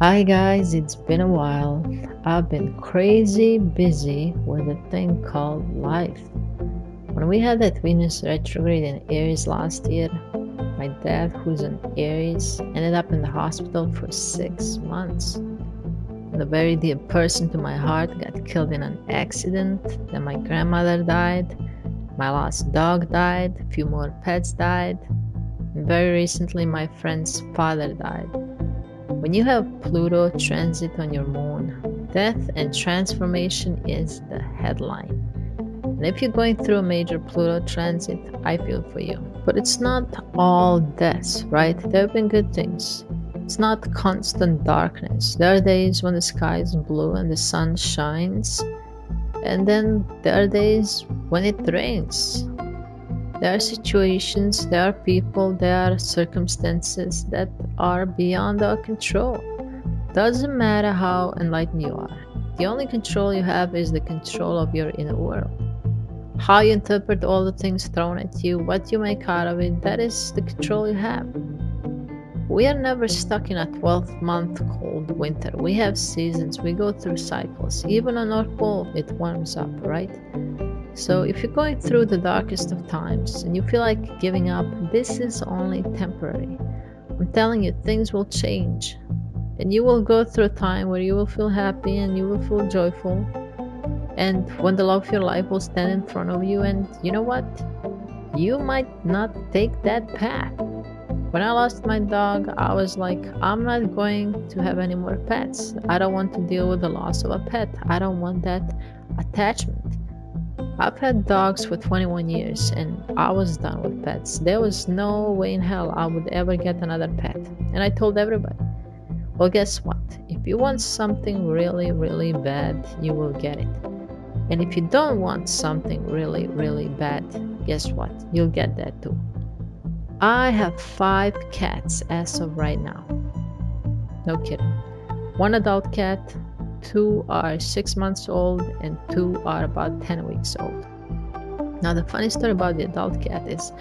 Hi guys, it's been a while. I've been crazy busy with a thing called life. When we had that Venus retrograde in Aries last year, my dad, who's an Aries, ended up in the hospital for 6 months. And a very dear person to my heart got killed in an accident. Then my grandmother died. My last dog died. A few more pets died. And very recently, my friend's father died. When you have Pluto transit on your moon, death and transformation is the headline. And if you're going through a major Pluto transit, I feel for you. But it's not all death, right? There have been good things. It's not constant darkness. There are days when the sky is blue and the sun shines, and then there are days when it rains. There are situations, there are people, there are circumstances that are beyond our control. Doesn't matter how enlightened you are. The only control you have is the control of your inner world. How you interpret all the things thrown at you, what you make out of it, that is the control you have. We are never stuck in a 12-month cold winter. We have seasons, we go through cycles. Even on North Pole, it warms up, right? So if you're going through the darkest of times and you feel like giving up, this is only temporary. I'm telling you, things will change. And you will go through a time where you will feel happy and you will feel joyful. And when the love of your life will stand in front of you, and you know what? You might not take that path. When I lost my dog, I was like, I'm not going to have any more pets. I don't want to deal with the loss of a pet. I don't want that attachment. I've had dogs for 21 years and I was done with pets. There was no way in hell I would ever get another pet. And I told everybody, well, guess what? If you want something really, really bad, you will get it. And if you don't want something really, really bad, guess what? You'll get that too. I have 5 cats as of right now. No kidding. 1 adult cat, 2 are 6 months old, and 2 are about 10 weeks old. Now, the funny story about the adult cat is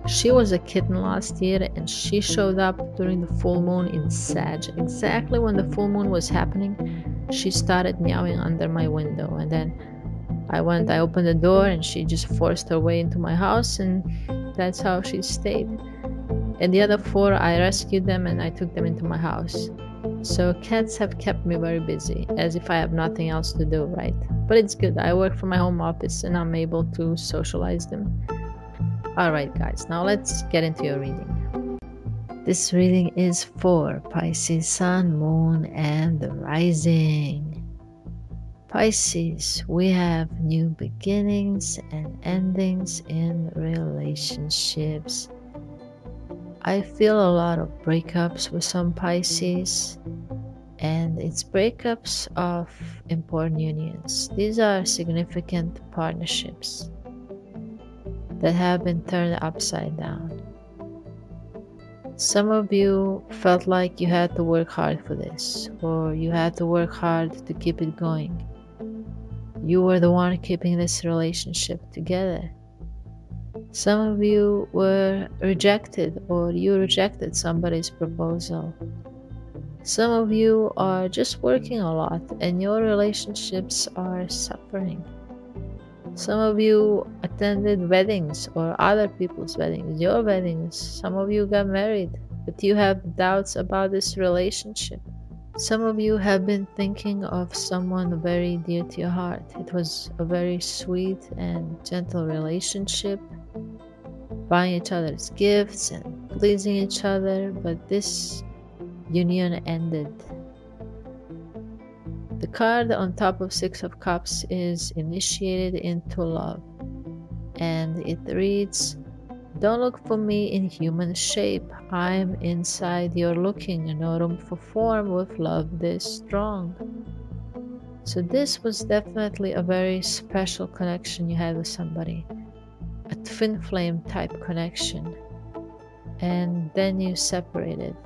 she was a kitten last year and she showed up during the full moon in Sag. Exactly when the full moon was happening, she started meowing under my window. And then I opened the door and she just forced her way into my house, and that's how she stayed. And the other 4, I rescued them and I took them into my house. So cats have kept me very busy, as if I have nothing else to do, right? But it's good. I work from my home office and I'm able to socialize them. Alright guys, now let's get into your reading. This reading is for Pisces, Sun, Moon, and the Rising. Pisces, we have new beginnings and endings in relationships. I feel a lot of breakups with some Pisces, and it's breakups of important unions. These are significant partnerships that have been turned upside down. Some of you felt like you had to work hard for this, or you had to work hard to keep it going. You were the one keeping this relationship together. Some of you were rejected, or you rejected somebody's proposal. Some of you are just working a lot and your relationships are suffering. Some of you attended weddings or other people's weddings, your weddings. Some of you got married, but you have doubts about this relationship. Some of you have been thinking of someone very dear to your heart. It was a very sweet and gentle relationship, buying each other's gifts and pleasing each other, but this union ended. The card on top of 6 of Cups is initiated into love, and it reads, don't look for me in human shape. I'm inside you're looking, no room for form with love this strong. So this was definitely a very special connection you had with somebody, a twin flame type connection, and then you separated.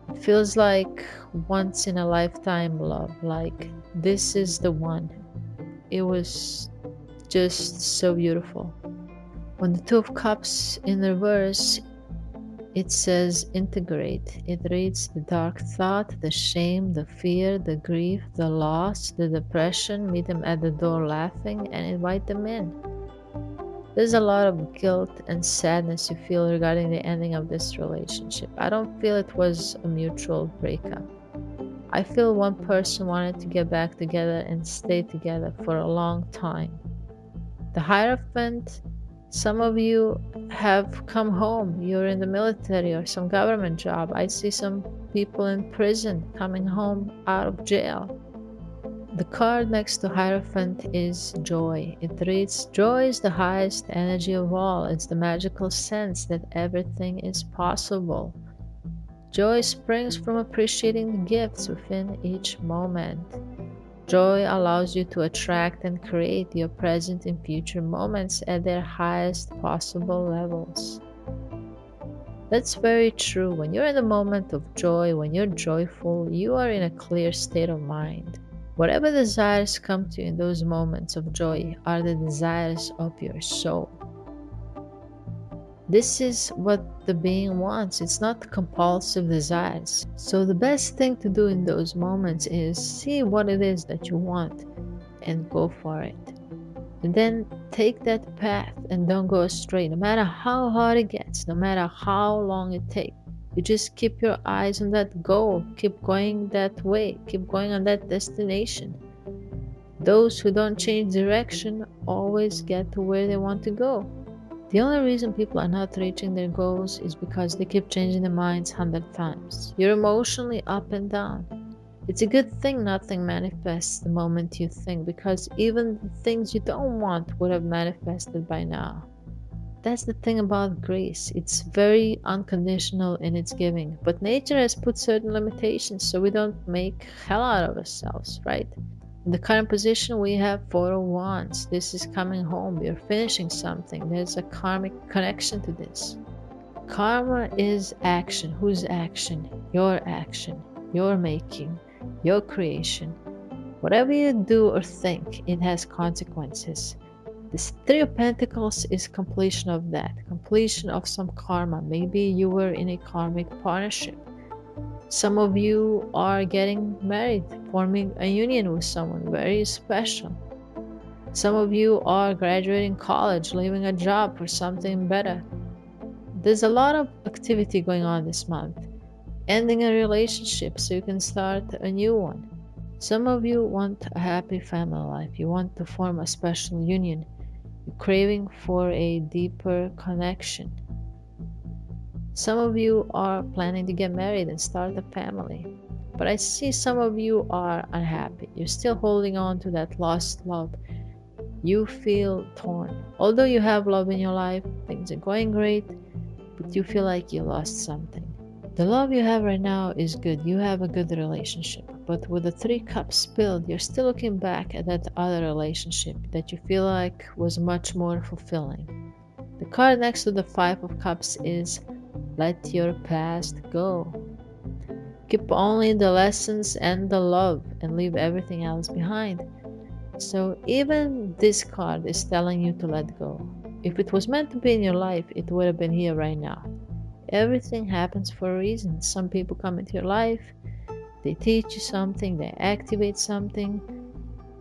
It feels like once in a lifetime love, like this is the one. It was just so beautiful. When the 2 of Cups in reverse, It says integrate. It reads the dark thought, the shame, the fear, the grief, the loss, the depression. Meet them at the door laughing and invite them in. There's a lot of guilt and sadness you feel regarding the ending of this relationship. I don't feel it was a mutual breakup. I feel one person wanted to get back together and stay together for a long time. The Hierophant, some of you have come home. You're in the military or some government job. I see some people in prison coming home out of jail. The card next to Hierophant is joy. It reads, joy is the highest energy of all. It's the magical sense that everything is possible. Joy springs from appreciating the gifts within each moment. Joy allows you to attract and create your present and future moments at their highest possible levels. That's very true. When you're in the moment of joy, when you're joyful, you are in a clear state of mind. Whatever desires come to you in those moments of joy are the desires of your soul. This is what the being wants. It's not compulsive desires. So the best thing to do in those moments is see what it is that you want and go for it. And then take that path and don't go astray. No matter how hard it gets, no matter how long it takes, you just keep your eyes on that goal. Keep going that way. Keep going on that destination. Those who don't change direction always get to where they want to go. The only reason people are not reaching their goals is because they keep changing their minds 100 times. You're emotionally up and down. It's a good thing nothing manifests the moment you think, because even the things you don't want would have manifested by now. That's the thing about grace. It's very unconditional in its giving, but nature has put certain limitations so we don't make hell out of ourselves, right? In the current position, we have Four of Wands. This is coming home. You're finishing something. There's a karmic connection to this. Karma is action. Whose action? Your action. Your making. Your creation. Whatever you do or think, it has consequences. This Three of Pentacles is completion of that. Completion of some karma. Maybe you were in a karmic partnership. Some of you are getting married, forming a union with someone very special. Some of you are graduating college, leaving a job for something better. There's a lot of activity going on this month. Ending a relationship so you can start a new one. Some of you want a happy family life. You want to form a special union. You're craving for a deeper connection. Some of you are planning to get married and start a family. But I see some of you are unhappy. You're still holding on to that lost love. You feel torn. Although you have love in your life, things are going great, but you feel like you lost something. The love you have right now is good. You have a good relationship. But with the 3 cups spilled, you're still looking back at that other relationship that you feel like was much more fulfilling. The card next to the 5 of Cups is let your past go. Keep only the lessons and the love and leave everything else behind. So even this card is telling you to let go. If it was meant to be in your life, it would have been here right now. Everything happens for a reason. Some people come into your life, they teach you something, they activate something,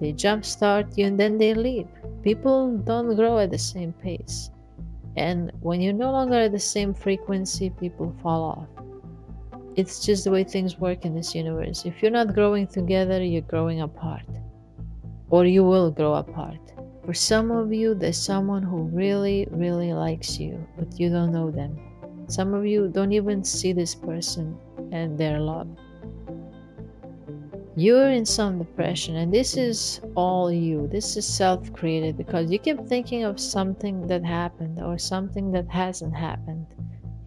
they jumpstart you, and then they leave. People don't grow at the same pace. And when you're no longer at the same frequency, people fall off. It's just the way things work in this universe. If you're not growing together, you're growing apart. Or you will grow apart. For some of you, there's someone who really, really likes you, but you don't know them. Some of you don't even see this person and their love. You're in some depression, and this is all you. This is self-created because you keep thinking of something that happened or something that hasn't happened.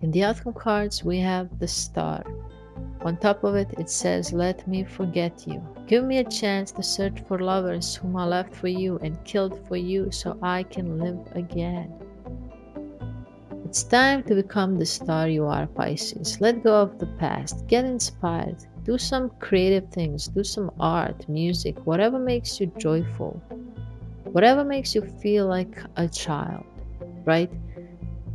In the outcome cards, we have the Star. On top of it, it says, let me forget you. Give me a chance to search for lovers whom I left for you and killed for you so I can live again. It's time to become the star you are, Pisces. Let go of the past. Get inspired. Do some creative things. Do some art, music, whatever makes you joyful. Whatever makes you feel like a child, right?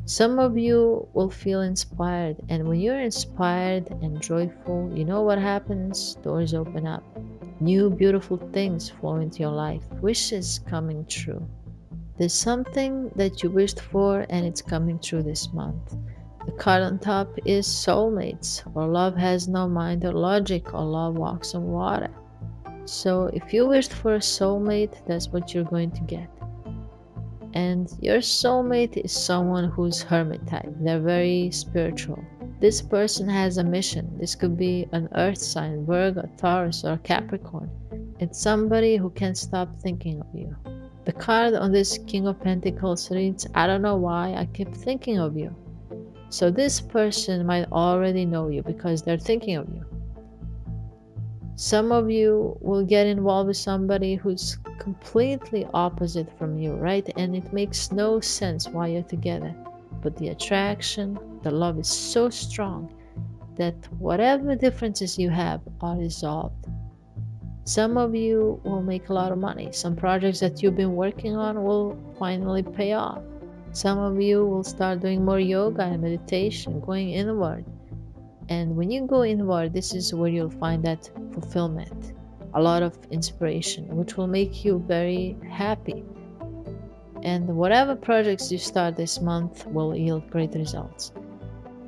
Some of you will feel inspired, and when you're inspired and joyful, you know what happens? Doors open up. New beautiful things flow into your life. Wishes coming true. There's something that you wished for and it's coming true this month. The card on top is soulmates, or love has no mind or logic, or love walks on water. So if you wished for a soulmate, that's what you're going to get. And your soulmate is someone who's hermit type. They're very spiritual. This person has a mission. This could be an earth sign, Virgo, Taurus, or Capricorn. It's somebody who can't stop thinking of you. The card on this King of Pentacles reads, I don't know why I keep thinking of you. So this person might already know you because they're thinking of you. Some of you will get involved with somebody who's completely opposite from you, right? And it makes no sense why you're together. But the attraction, the love is so strong that whatever differences you have are resolved. Some of you will make a lot of money. Some projects that you've been working on will finally pay off. Some of you will start doing more yoga and meditation, going inward. And when you go inward, this is where you'll find that fulfillment, a lot of inspiration, which will make you very happy. And whatever projects you start this month will yield great results.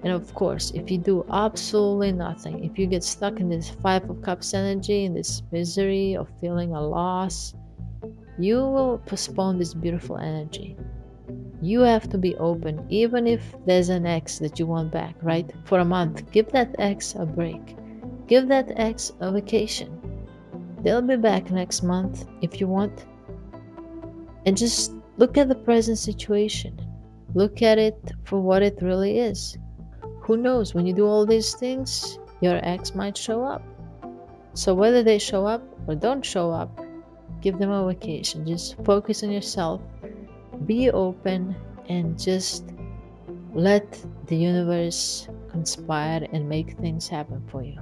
And of course, if you do absolutely nothing, if you get stuck in this Five of Cups energy, in this misery of feeling a loss, you will postpone this beautiful energy. You have to be open, even if there's an ex that you want back, right? For a month, give that ex a break. Give that ex a vacation. They'll be back next month if you want. And just look at the present situation. Look at it for what it really is. Who knows, when you do all these things, your ex might show up. So whether they show up or don't show up, give them a vacation. Just focus on yourself. Be open and just let the universe conspire and make things happen for you.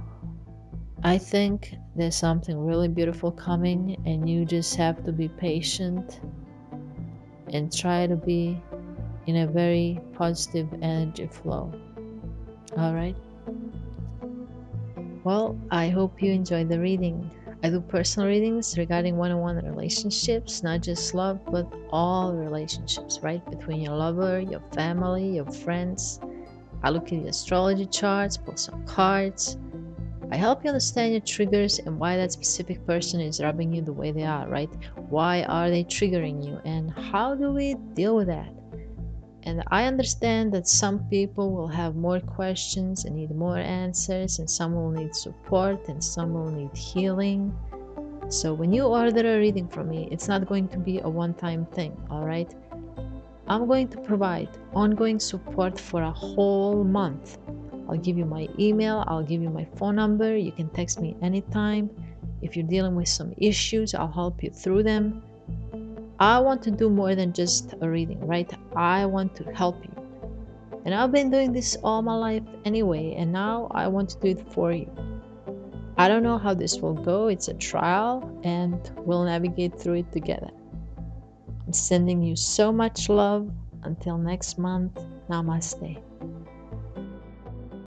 I think there's something really beautiful coming, and you just have to be patient and try to be in a very positive energy flow. All right. Well, I hope you enjoyed the reading. I do personal readings regarding one-on-one relationships, not just love, but all relationships, right? Between your lover, your family, your friends. I look at the astrology charts, pull some cards. I help you understand your triggers and why that specific person is rubbing you the way they are, right? Why are they triggering you? And how do we deal with that? And I understand that some people will have more questions and need more answers, and some will need support, and some will need healing. So when you order a reading from me, it's not going to be a one-time thing, all right? I'm going to provide ongoing support for a whole month. I'll give you my email, I'll give you my phone number. You can text me anytime. If you're dealing with some issues, I'll help you through them. I want to do more than just a reading, right? I want to help you. And I've been doing this all my life anyway, and now I want to do it for you. I don't know how this will go. It's a trial, and we'll navigate through it together. I'm sending you so much love. Until next month, namaste.